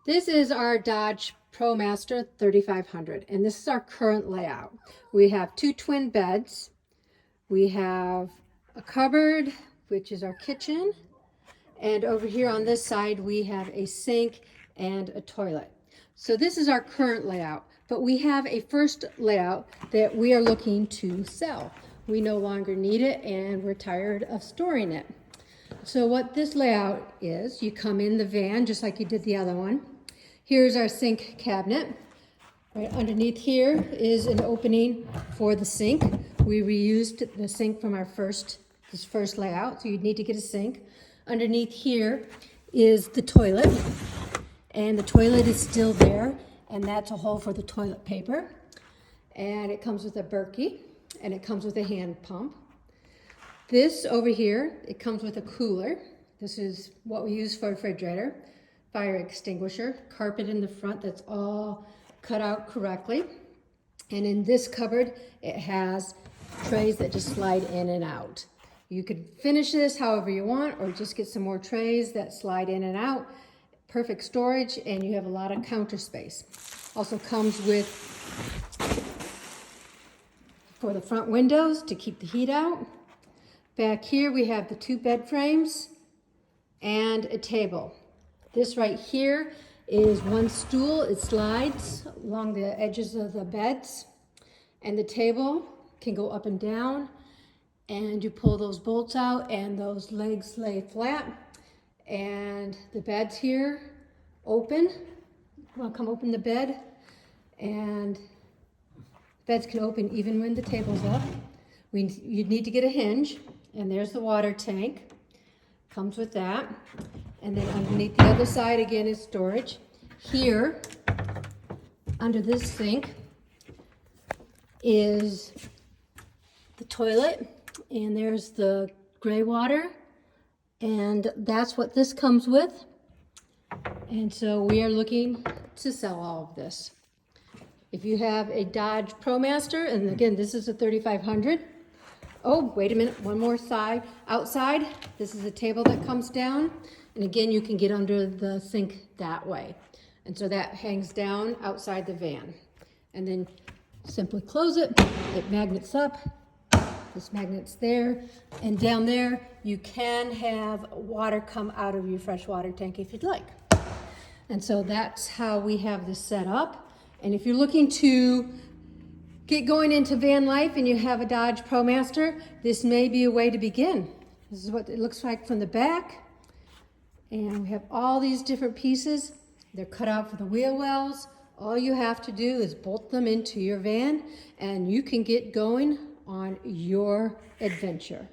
This is our Dodge ProMaster 3500, and this is our current layout. We have two twin beds. We have a cupboard, which is our kitchen. And over here on this side, we have a sink and a toilet. So this is our current layout, but we have a first layout that we are looking to sell. We no longer need it, and we're tired of storing it. So what this layout is, you come in the van just like you did the other one. Here's our sink cabinet. Right underneath here is an opening for the sink. We reused the sink from this first layout, so you'd need to get a sink. Underneath here is the toilet, and the toilet is still there, and that's a hole for the toilet paper. And it comes with a Berkey, and it comes with a hand pump. This over here, it comes with a cooler. This is what we use for a refrigerator. Fire extinguisher, carpet in the front that's all cut out correctly. And in this cupboard, it has trays that just slide in and out. You could finish this however you want, or just get some more trays that slide in and out. Perfect storage, and you have a lot of counter space. Also comes with, for the front windows to keep the heat out. Back here we have the two bed frames and a table. This right here is one stool. It slides along the edges of the beds, and the table can go up and down, and you pull those bolts out and those legs lay flat, and the beds here open. I'll come open the bed, and beds can open even when the table's up. You'd need to get a hinge, and there's the water tank. Comes with that. And then underneath the other side again is storage. Here, under this sink, is the toilet, and there's the gray water, and that's what this comes with. And so we are looking to sell all of this. If you have a Dodge ProMaster, and again, this is a 3500. Oh, wait a minute, one more side. Outside, this is a table that comes down. And again, you can get under the sink that way. And so that hangs down outside the van. And then simply close it, it magnets up, this magnet's there. And down there, you can have water come out of your freshwater tank if you'd like. And so that's how we have this set up. And if you're looking to get going into van life and you have a Dodge ProMaster, this may be a way to begin. This is what it looks like from the back. And we have all these different pieces. They're cut out for the wheel wells. All you have to do is bolt them into your van, and you can get going on your adventure.